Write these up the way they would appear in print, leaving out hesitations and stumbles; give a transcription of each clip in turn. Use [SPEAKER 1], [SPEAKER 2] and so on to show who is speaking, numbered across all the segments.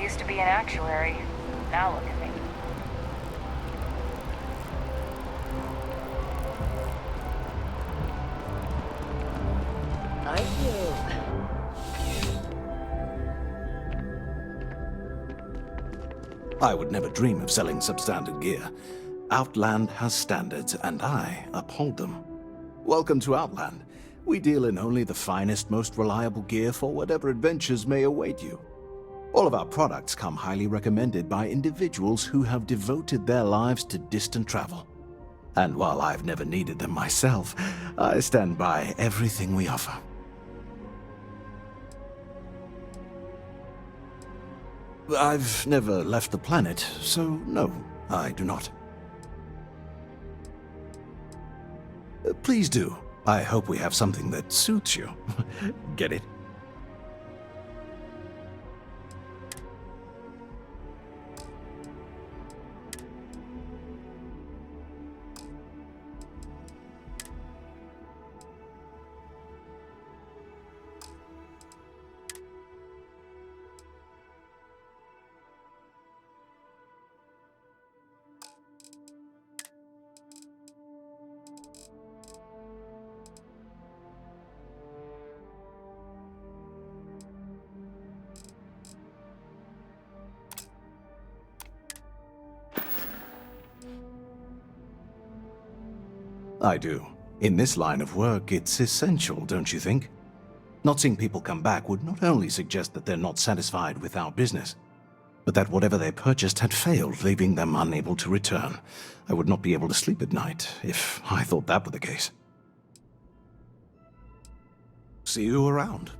[SPEAKER 1] used to be an actuary. Now look at me.
[SPEAKER 2] I feel...
[SPEAKER 3] I would never dream of selling substandard gear. Outland has standards, and I uphold them. Welcome to Outland. We deal in only the finest, most reliable gear for whatever adventures may await you. All of our products come highly recommended by individuals who have devoted their lives to distant travel. And while I've never needed them myself, I stand by everything we offer. I've never left the planet, so no, I do not. Please do. I hope we have something that suits you. Get it? I do. In this line of work, it's essential, don't you think? Not seeing people come back would not only suggest that they're not satisfied with our business, but that whatever they purchased had failed, leaving them unable to return. I would not be able to sleep at night if I thought that were the case. See you around.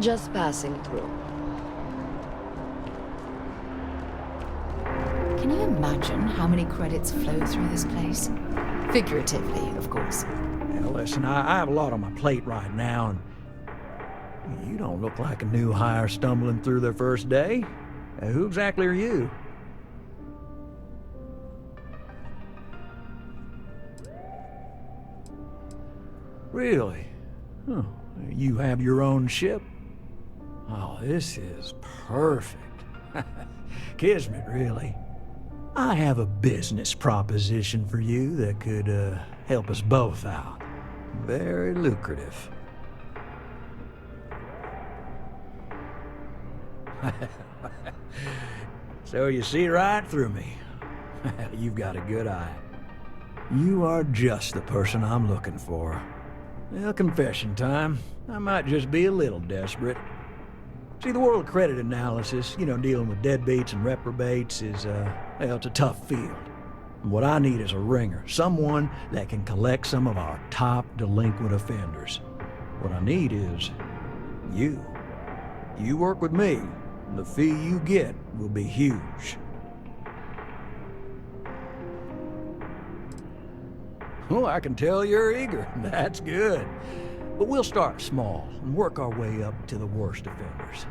[SPEAKER 2] Just passing through.
[SPEAKER 4] Can you imagine how many credits flow through this place? Figuratively, of course.
[SPEAKER 5] Now, listen, I have a lot on my plate right now, and you don't look like a new hire stumbling through their first day. Who exactly are you? Really? Huh. You have your own ship? Oh, this is perfect. Kismet, really. I have a business proposition for you that could help us both out. Very lucrative. So you see right through me. You've got a good eye. You are just the person I'm looking for. Well, confession time. I might just be a little desperate. See, the world of credit analysis, dealing with deadbeats and reprobates is, well, it's a tough field. What I need is a ringer, someone that can collect some of our top delinquent offenders. What I need is you. You work with me, and the fee you get will be huge. Oh, I can tell you're eager. That's good. But we'll start small and work our way up to the worst offenders.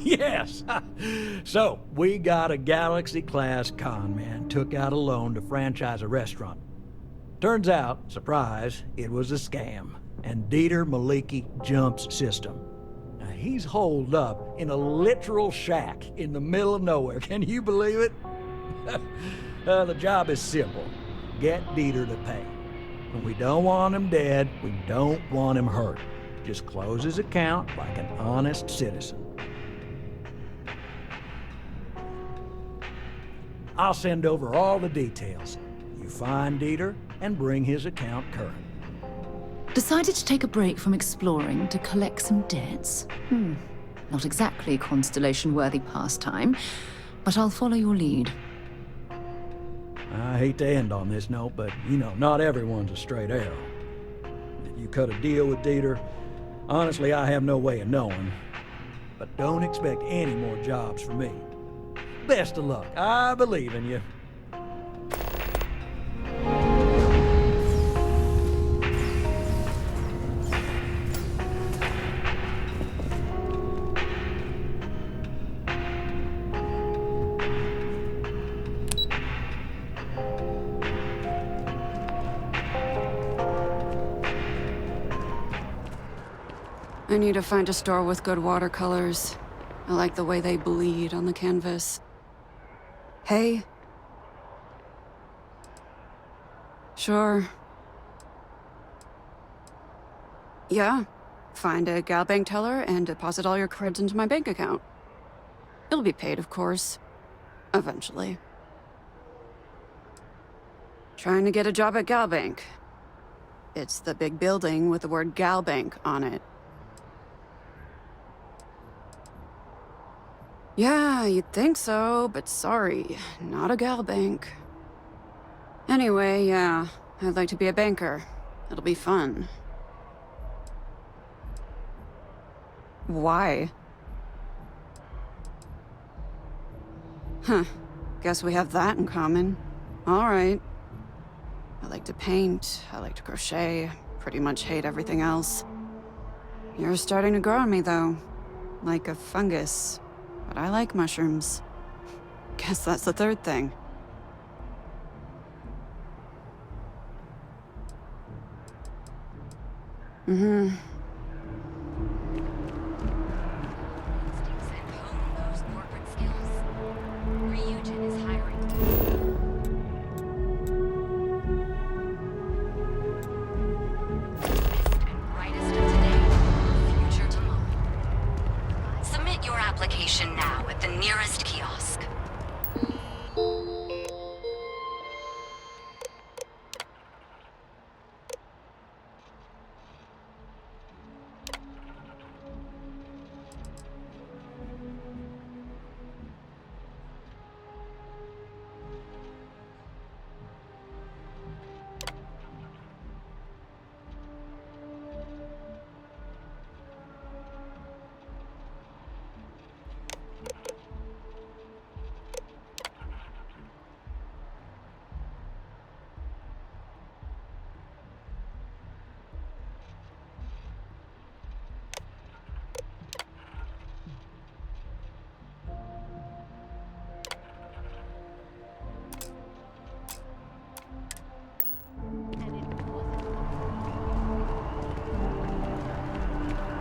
[SPEAKER 5] Yes! So, we got a Galaxy-class con man took out a loan to franchise a restaurant. Turns out, surprise, it was a scam, and Dieter Maliki jumps system. Now, he's holed up in a literal shack in the middle of nowhere. Can you believe it? The job is simple. Get Dieter to pay. When we don't want him dead, we don't want him hurt. Just close his account like an honest citizen. I'll send over all the details. You find Dieter and bring his account current.
[SPEAKER 4] Decided to take a break from exploring to collect some debts? Not exactly Constellation-worthy pastime, but I'll follow your lead.
[SPEAKER 5] I hate to end on this note, but, not everyone's a straight arrow. If you cut a deal with Dieter, honestly, I have no way of knowing. But don't expect any more jobs from me. Best of luck. I believe in you.
[SPEAKER 6] I need to find a store with good watercolors. I like the way they bleed on the canvas. Hey? Sure. Yeah. Find a gal bank teller and deposit all your creds into my bank account. It'll be paid, of course. Eventually. Trying to get a job at Gal Bank. It's the big building with the word Gal Bank on it. Yeah, you'd think so, but sorry, not a gal bank. Anyway, yeah, I'd like to be a banker. It'll be fun. Why? Huh, guess we have that in common. All right. I like to paint, I like to crochet, pretty much hate everything else. You're starting to grow on me, though. Like a fungus. But I like mushrooms. Guess that's the third thing. Mm-hmm.
[SPEAKER 7] Application now at the nearest kiosk.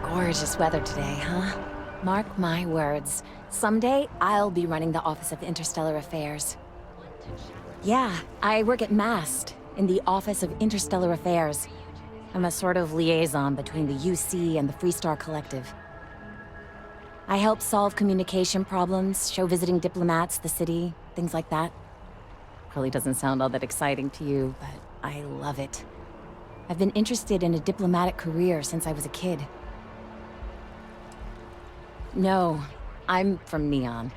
[SPEAKER 8] Gorgeous weather today, huh? Mark my words. Someday, I'll be running the Office of Interstellar Affairs. Yeah, I work at MAST, in the Office of Interstellar Affairs. I'm a sort of liaison between the UC and the Freestar Collective. I help solve communication problems, show visiting diplomats the city, things like that. Probably doesn't sound all that exciting to you, but I love it. I've been interested in a diplomatic career since I was a kid. No, I'm from Neon.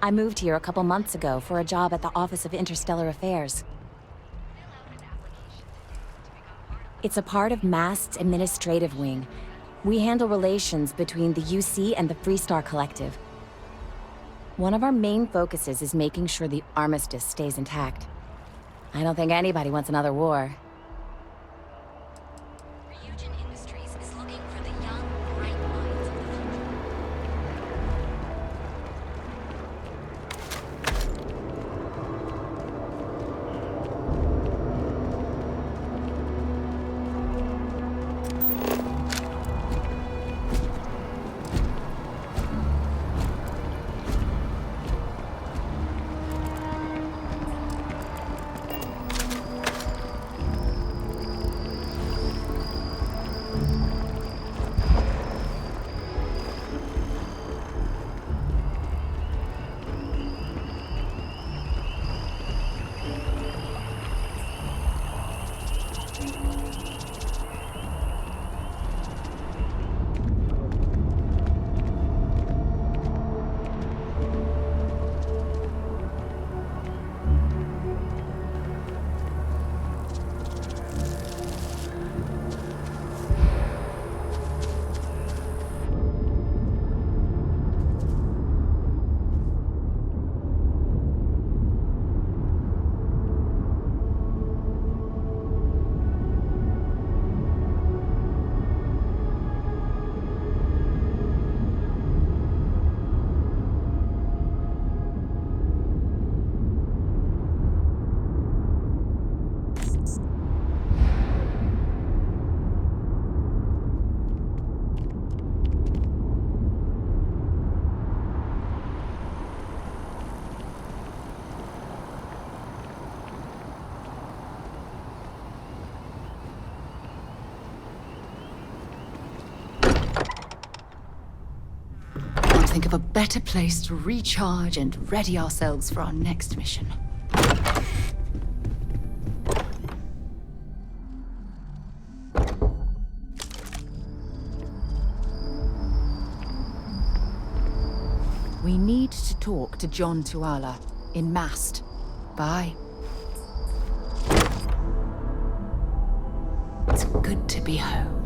[SPEAKER 8] I moved here a couple months ago for a job at the Office of Interstellar Affairs. It's a part of MAST's administrative wing. We handle relations between the UC and the Freestar Collective. One of our main focuses is making sure the armistice stays intact. I don't think anybody wants another war.
[SPEAKER 7] Ryujin Industries is looking for the young, bright minds of the future.
[SPEAKER 4] Think of a better place to recharge and ready ourselves for our next mission. We need to talk to John Tuala in Mast. Bye. It's good to be home.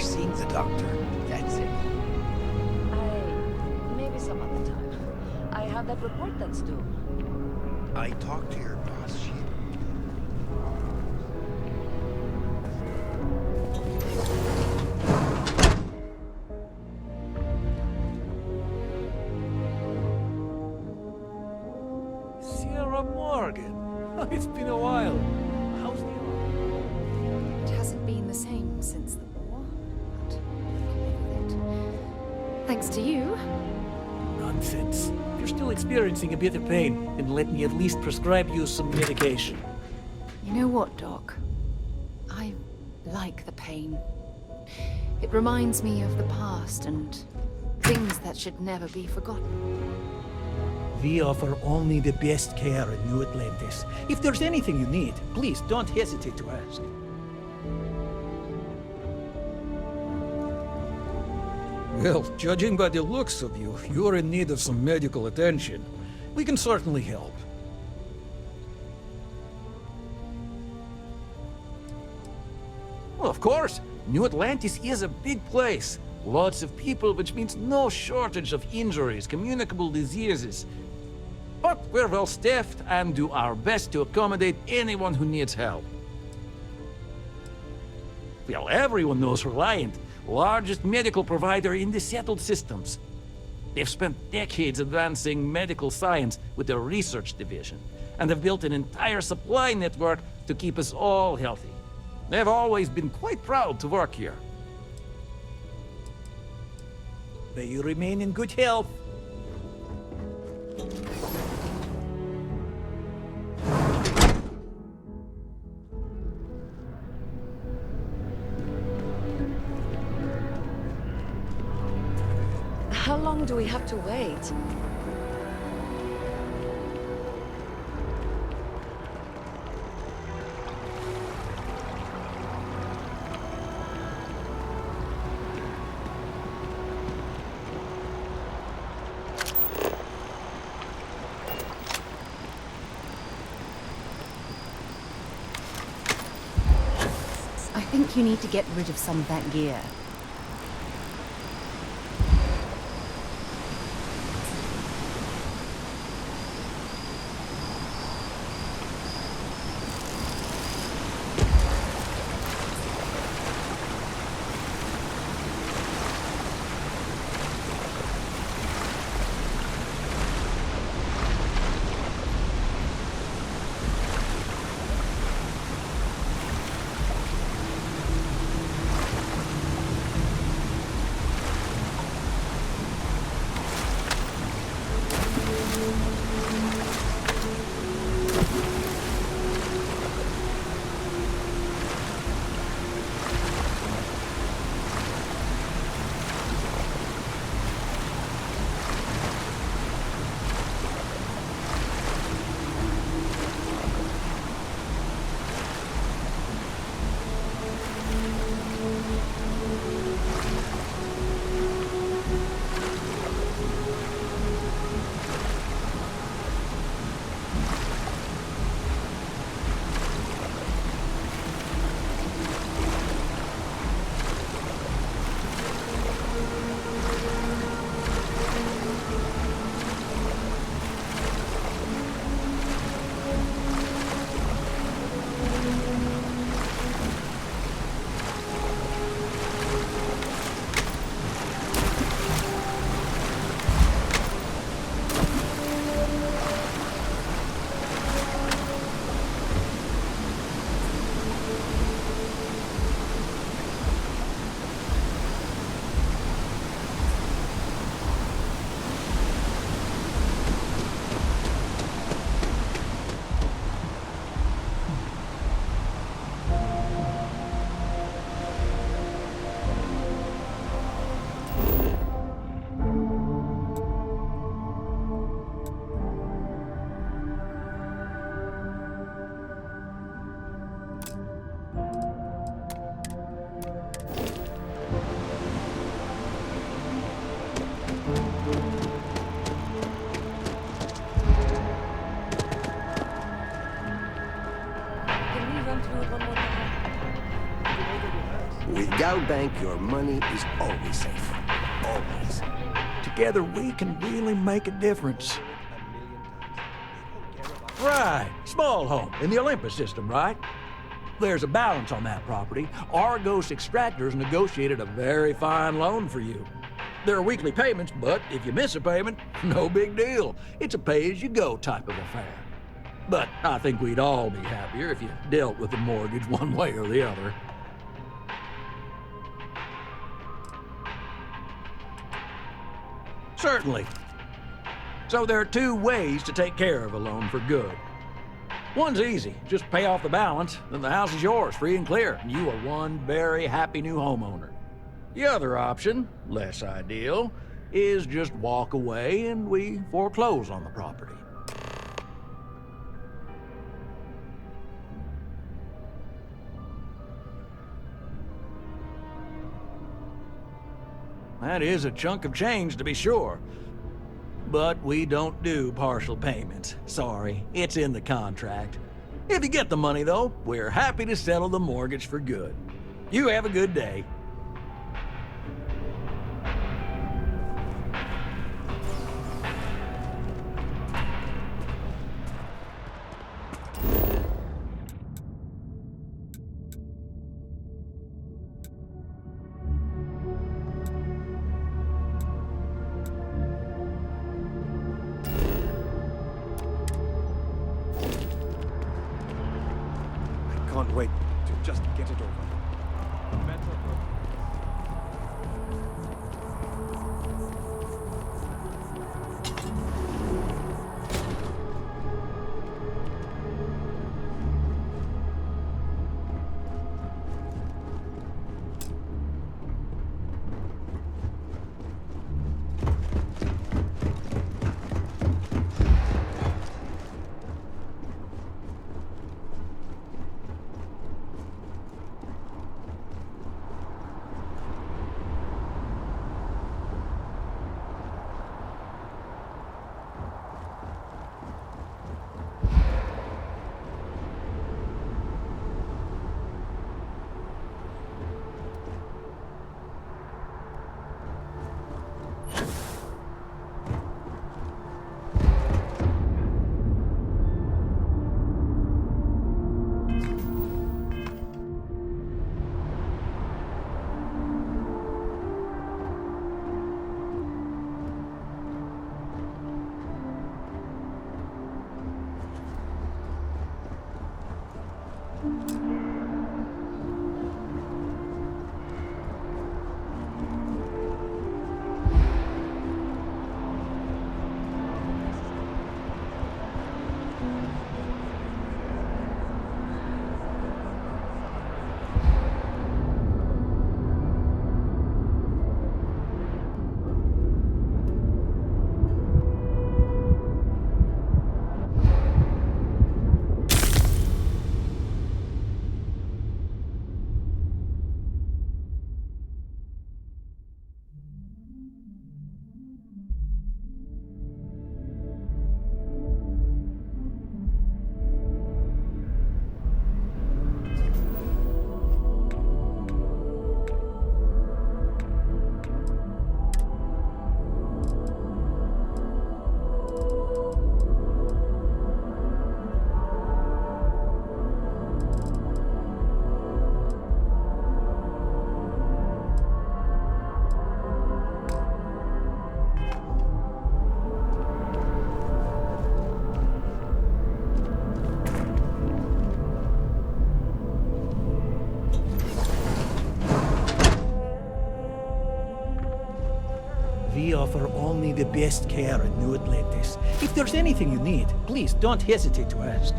[SPEAKER 5] seeing the doctor. That's it.
[SPEAKER 2] Maybe some other time. I have that report that's due.
[SPEAKER 9] I talked to your boss.
[SPEAKER 5] Sierra Morgan. It's been a while. How's the arm?
[SPEAKER 4] It hasn't been the same since the war, but I can live with it. Thanks to you.
[SPEAKER 5] Nonsense. If you're still experiencing a bit of pain, then let me at least prescribe you some medication.
[SPEAKER 4] You know what, Doc? I like the pain. It reminds me of the past and things that should never be forgotten.
[SPEAKER 5] We offer only the best care in New Atlantis. If there's anything you need, please don't hesitate to ask. Well, judging by the looks of you, you're in need of some medical attention. We can certainly help. Well, of course. New Atlantis is a big place. Lots of people, which means no shortage of injuries, communicable diseases. But we're well staffed and do our best to accommodate anyone who needs help. Well, everyone knows Reliant, largest medical provider in the settled systems. They've spent decades advancing medical science with their research division, and have built an entire supply network to keep us all healthy. They've always been quite proud to work here. May you remain in good health.
[SPEAKER 2] How long do we have to wait?
[SPEAKER 4] I think you need to get rid of some of that gear.
[SPEAKER 10] our bank, your money is always safe. Always.
[SPEAKER 5] Together we can really make a difference. Right, small home in the Olympus system, right? There's a balance on that property. Argos Extractors negotiated a very fine loan for you. There are weekly payments, but if you miss a payment, no big deal. It's a pay-as-you-go type of affair. But I think we'd all be happier if you dealt with the mortgage one way or the other. Certainly. So there are two ways to take care of a loan for good. One's easy. Just pay off the balance, then the house is yours, free and clear, and you are one very happy new homeowner. The other option, less ideal, is just walk away and we foreclose on the property. That is a chunk of change, to be sure. But we don't do partial payments. Sorry, it's in the contract. If you get the money, though, we're happy to settle the mortgage for good. You have a good day.
[SPEAKER 9] Can't wait to just get it over.
[SPEAKER 5] We offer only the best care in New Atlantis. If there's anything you need, please don't hesitate to ask.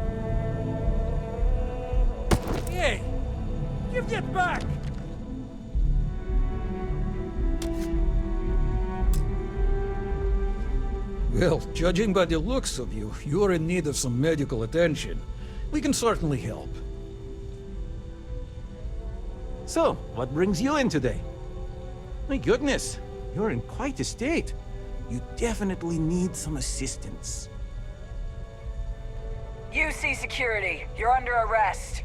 [SPEAKER 5] Hey! Give that back! Well, judging by the looks of you, you're in need of some medical attention. We can certainly help. So, what brings you in today? My goodness, you're in quite a state. You definitely need some assistance.
[SPEAKER 1] UC security, you're under arrest.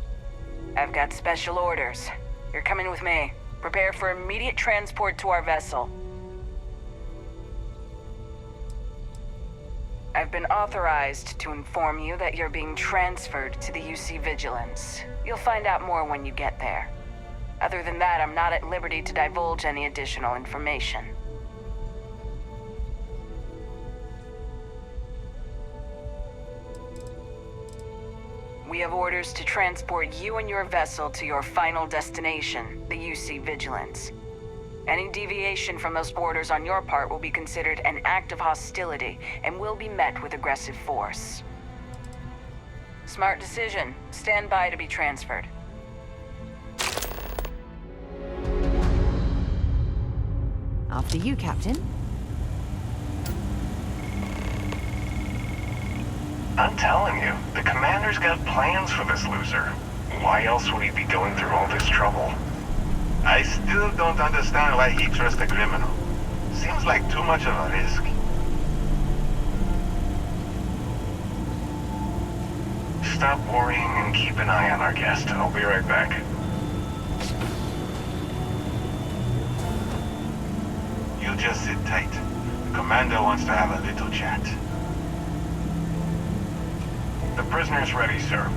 [SPEAKER 1] I've got special orders. You're coming with me. Prepare for immediate transport to our vessel. I've been authorized to inform you that you're being transferred to the UC Vigilance. You'll find out more when you get there. Other than that, I'm not at liberty to divulge any additional information. We have orders to transport you and your vessel to your final destination, the UC Vigilance. Any deviation from those orders on your part will be considered an act of hostility and will be met with aggressive force. Smart decision. Stand by to be transferred.
[SPEAKER 2] After you, Captain.
[SPEAKER 11] I'm telling you, the commander's got plans for this loser. Why else would he be going through all this trouble? I still don't understand why he trusts a criminal. Seems like too much of a risk. Stop worrying and keep an eye on our guest. I'll be right back. You just sit tight. The commander wants to have a little chat. The prisoner's ready, sir.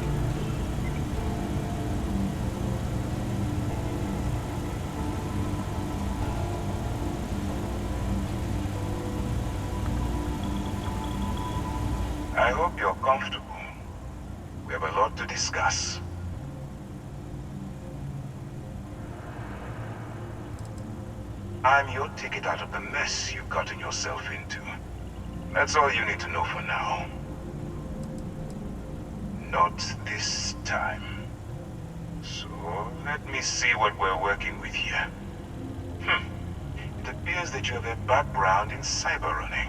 [SPEAKER 11] I hope you're comfortable. We have a lot to discuss. I'm your ticket out of the mess you've gotten yourself into. That's all you need to know for now. Not this time. So, let me see what we're working with here. It appears that you have a background in cyber running.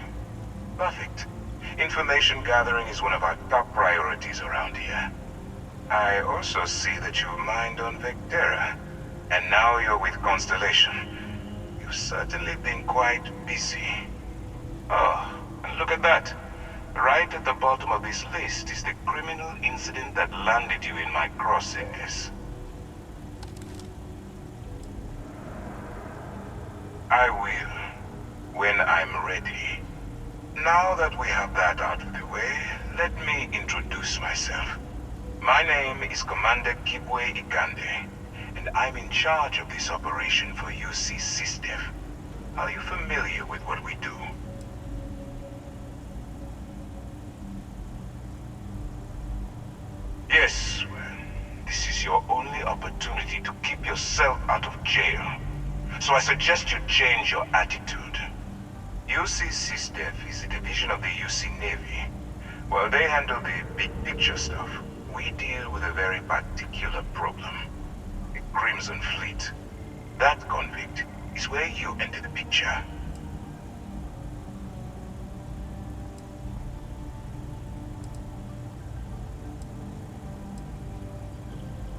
[SPEAKER 11] Perfect. Information gathering is one of our top priorities around here. I also see that you've mined on Vectera, and now you're with Constellation. You've certainly been quite busy. Oh, and look at that. Right at the bottom of this list is the criminal incident that landed you in my crosshairs. I will, when I'm ready. Now that we have that out of the way, let me introduce myself. My name is Commander Kibwe Ikande, and I'm in charge of this operation for UC SysDev. Are you familiar with what we do? Yes, well, this is your only opportunity to keep yourself out of jail. So I suggest you change your attitude. UC SysDev is a division of the UC Navy. While they handle the big picture stuff, we deal with a very particular problem. The Crimson Fleet. That convict is where you enter the picture.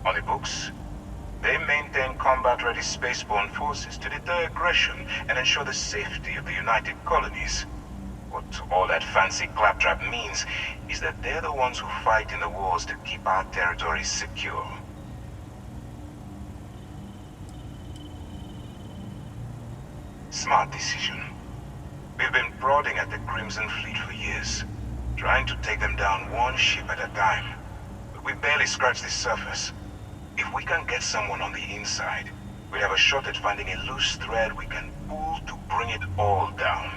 [SPEAKER 11] On the books, they maintain combat-ready spaceborne forces to deter aggression and ensure the safety of the United Colonies. What all that fancy claptrap means is that they're the ones who fight in the wars to keep our territories secure. Smart decision. We've been prodding at the Crimson Fleet for years, trying to take them down one ship at a time. But we barely scratched the surface. If we can get someone on the inside, we'll have a shot at finding a loose thread we can pull to bring it all down.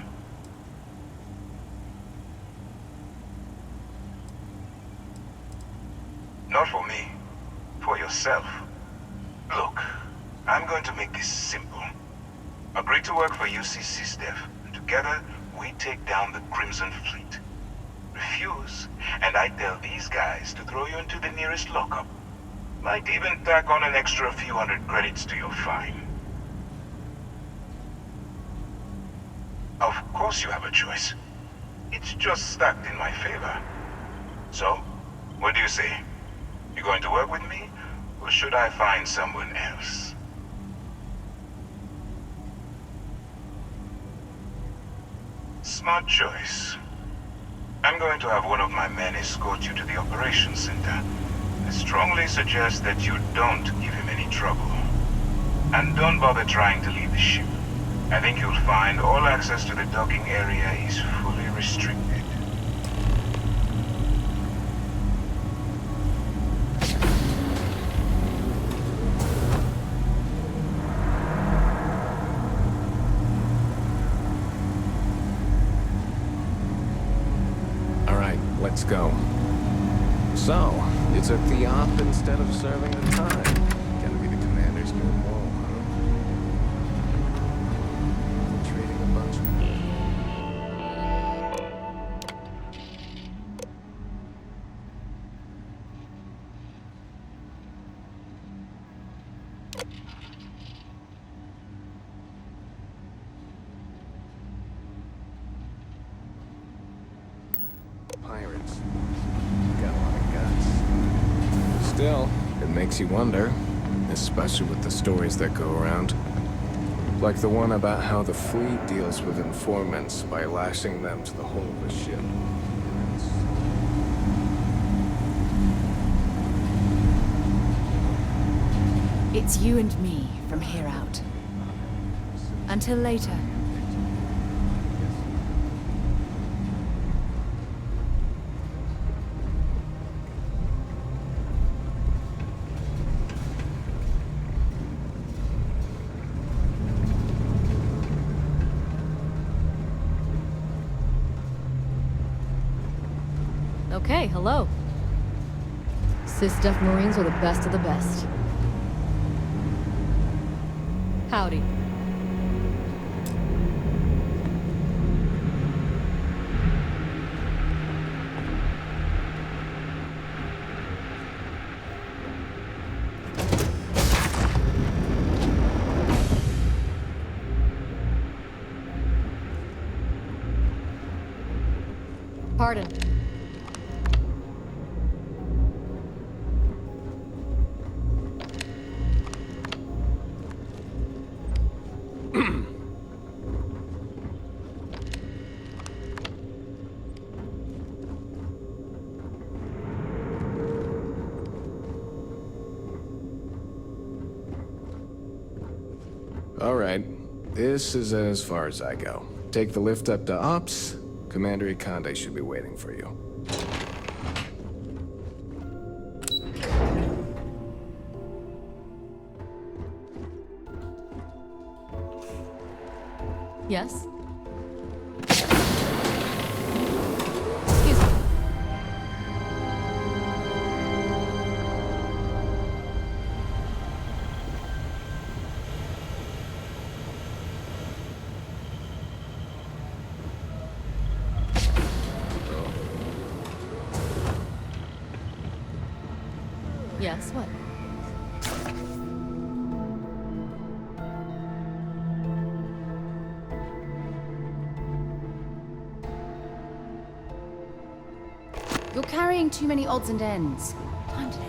[SPEAKER 11] Not for me. For yourself. Look, I'm going to make this simple. Agree to work for UC SysDev, and together we take down the Crimson Fleet. Refuse, and I tell these guys to throw you into the nearest lockup. Might even tack on an extra few hundred credits to your fine. Of course you have a choice. It's just stacked in my favor. So, what do you say? You going to work with me, or should I find someone else? Smart choice. I'm going to have one of my men escort you to the operations center. I strongly suggest that you don't give him any trouble. And don't bother trying to leave the ship. I think you'll find all access to the docking area is fully restricted.
[SPEAKER 12] Alright, let's go. So, you took the op instead of serving the time. Gonna be the commander's new role, huh? Trading a bunch of... Pirates. Got a lot of guts. Still, it makes you wonder, especially with the stories that go around. Like the one about how the fleet deals with informants by lashing them to the hull of a ship.
[SPEAKER 4] It's you and me from here out. Until later.
[SPEAKER 2] Okay, hello. Sys-Def Marines are the best of the best. Howdy. Pardon.
[SPEAKER 12] Alright, this is as far as I go. Take the lift up to Ops. Commander Ikande should be waiting for you.
[SPEAKER 2] Yes? Excuse me. Yes, what?
[SPEAKER 4] You're carrying too many odds and ends. Time to let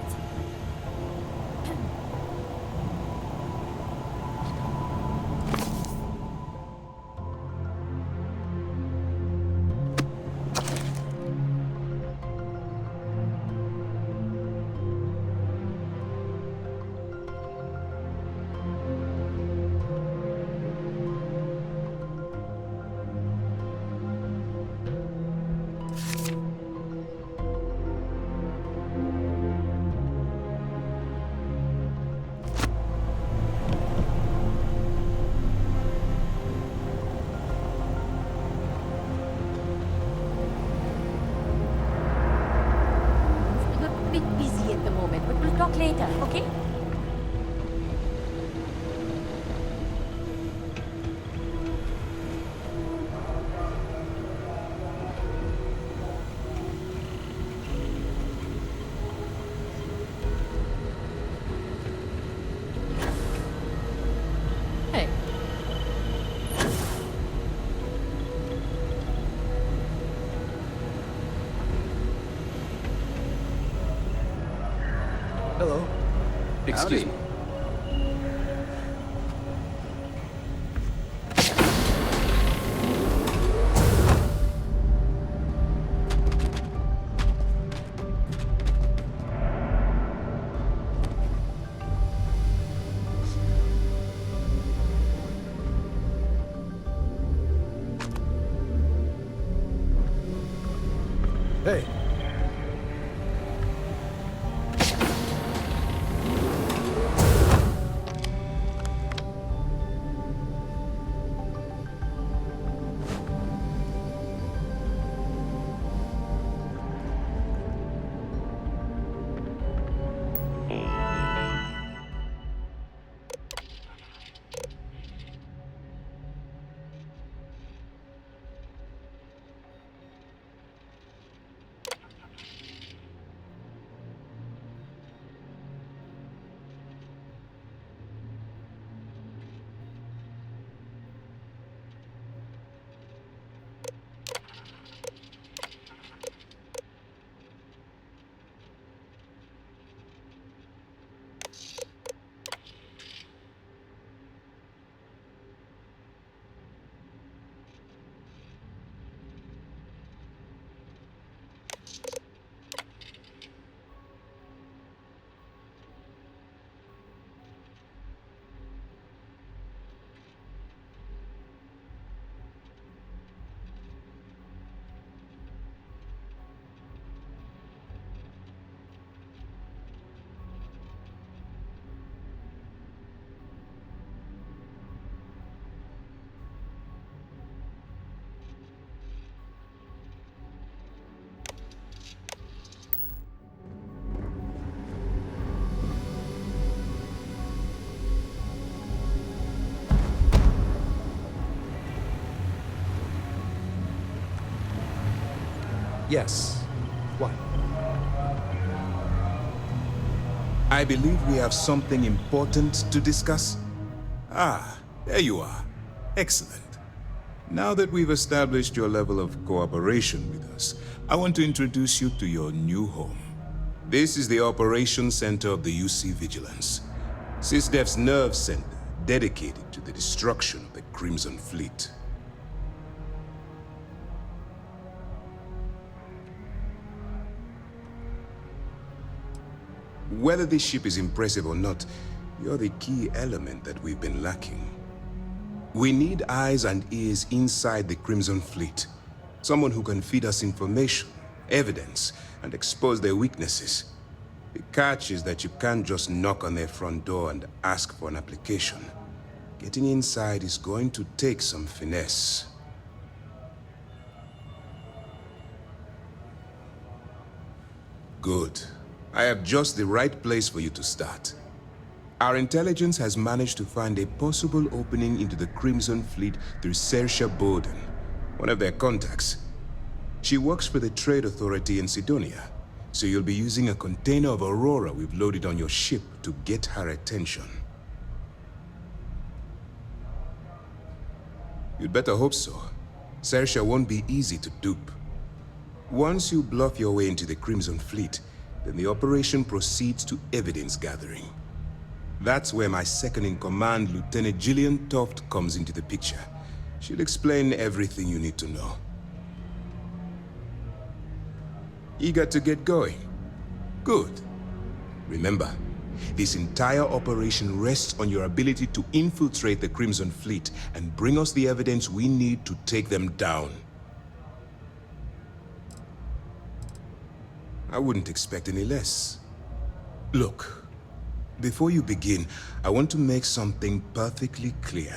[SPEAKER 8] Talk later, okay?
[SPEAKER 2] Hey.
[SPEAKER 9] Hello.
[SPEAKER 12] Excuse me.
[SPEAKER 9] Hey. Yes. What?
[SPEAKER 11] I believe we have something important to discuss. Ah, there you are. Excellent. Now that we've established your level of cooperation with us, I want to introduce you to your new home. This is the Operations Center of the UC Vigilance, SysDef's nerve center dedicated to the destruction of the Crimson Fleet. Whether this ship is impressive or not, you're the key element that we've been lacking. We need eyes and ears inside the Crimson Fleet. Someone who can feed us information, evidence, and expose their weaknesses. The catch is that you can't just knock on their front door and ask for an application. Getting inside is going to take some finesse. Good. I have just the right place for you to start. Our intelligence has managed to find a possible opening into the Crimson Fleet through Saoirse Bowden, one of their contacts. She works for the Trade Authority in Sidonia, so you'll be using a container of Aurora we've loaded on your ship to get her attention. You'd better hope so. Saoirse won't be easy to dupe. Once you bluff your way into the Crimson Fleet, then the operation proceeds to evidence gathering. That's where my second-in-command, Lieutenant Gillian Toft, comes into the picture. She'll explain everything you need to know. Eager to get going? Good. Remember, this entire operation rests on your ability to infiltrate the Crimson Fleet and bring us the evidence we need to take them down. I wouldn't expect any less. Look, before you begin, I want to make something perfectly clear.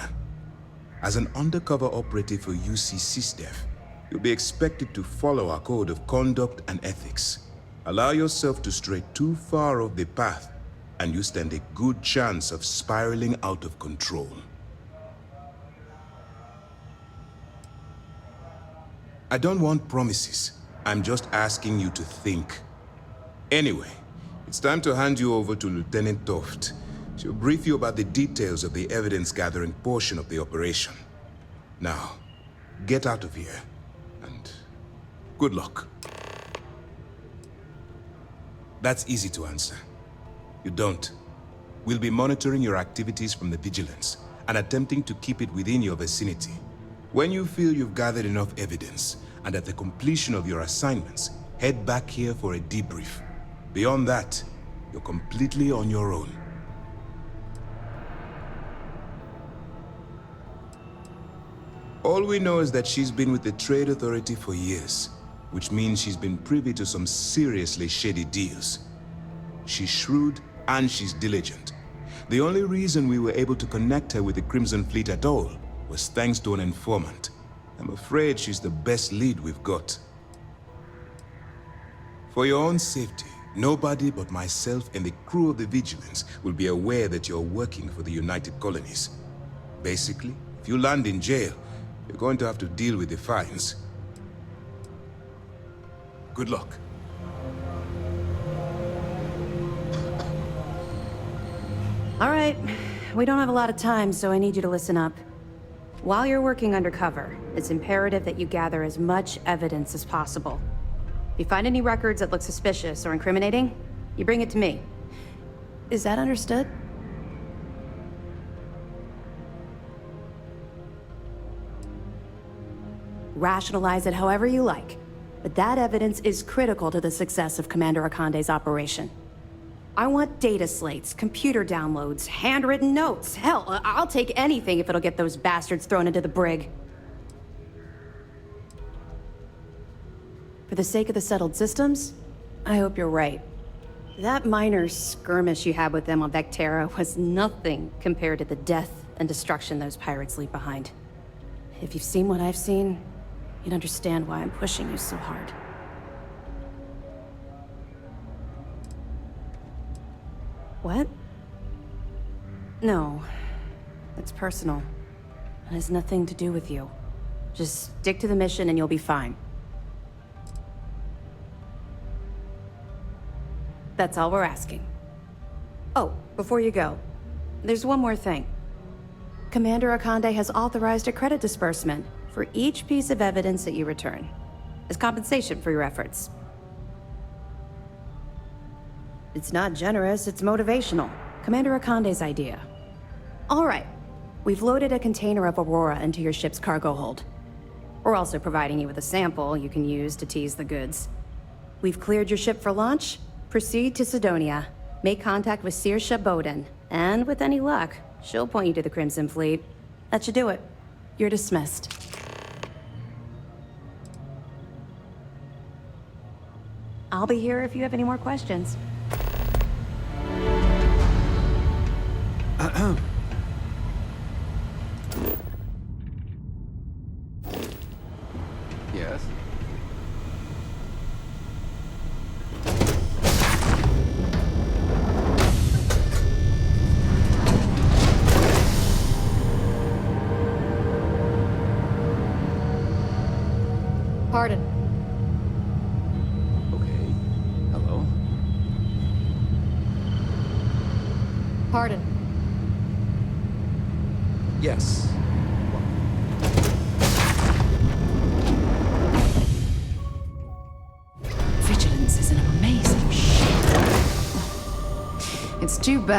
[SPEAKER 11] As an undercover operative for UC SysDef, you'll be expected to follow our code of conduct and ethics. Allow yourself to stray too far off the path, and you stand a good chance of spiraling out of control. I don't want promises. I'm just asking you to think. Anyway, it's time to hand you over to Lieutenant Toft. She'll brief you about the details of the evidence-gathering portion of the operation. Now, get out of here, and good luck. That's easy to answer. You don't. We'll be monitoring your activities from the Vigilance and attempting to keep it within your vicinity. When you feel you've gathered enough evidence, and at the completion of your assignments, head back here for a debrief. Beyond that, you're completely on your own. All we know is that she's been with the Trade Authority for years. which means she's been privy to some seriously shady deals. She's shrewd and she's diligent. The only reason we were able to connect her with the Crimson Fleet at all was thanks to an informant. I'm afraid she's the best lead we've got. For your own safety, nobody but myself and the crew of the Vigilance will be aware that you're working for the United Colonies. Basically, if you land in jail, you're going to have to deal with the fines. Good luck.
[SPEAKER 6] All right, we don't have a lot of time, so I need you to listen up. While you're working undercover, it's imperative that you gather as much evidence as possible. If you find any records that look suspicious or incriminating, you bring it to me. Is that understood? Rationalize it however you like, but that evidence is critical to the success of Commander Akande's operation. I want data slates, computer downloads, handwritten notes. Hell, I'll take anything if it'll get those bastards thrown into the brig. For the sake of the settled systems, I hope you're right. That minor skirmish you had with them on Vectera was nothing compared to the death and destruction those pirates leave behind. If you've seen what I've seen, you'd understand why I'm pushing you so hard. What? No. It's personal. It has nothing to do with you. Just stick to the mission and you'll be fine. That's all we're asking. Oh, before you go, there's one more thing. Commander Akande has authorized a credit disbursement for each piece of evidence that you return, as compensation for your efforts. It's not generous, it's motivational. Commander Akande's idea. All right, we've loaded a container of Aurora into your ship's cargo hold. We're also providing you with a sample you can use to tease the goods. We've cleared your ship for launch. Proceed to Sidonia. Make contact with Saoirse Bowden. And with any luck, she'll point you to the Crimson Fleet. That should do it. You're dismissed. I'll be here if you have any more questions.
[SPEAKER 12] Yes?
[SPEAKER 4] Pardon.
[SPEAKER 12] Okay. Hello?
[SPEAKER 4] Pardon.
[SPEAKER 12] Yes.
[SPEAKER 4] Vigilance is an amazing ship. It's too bad.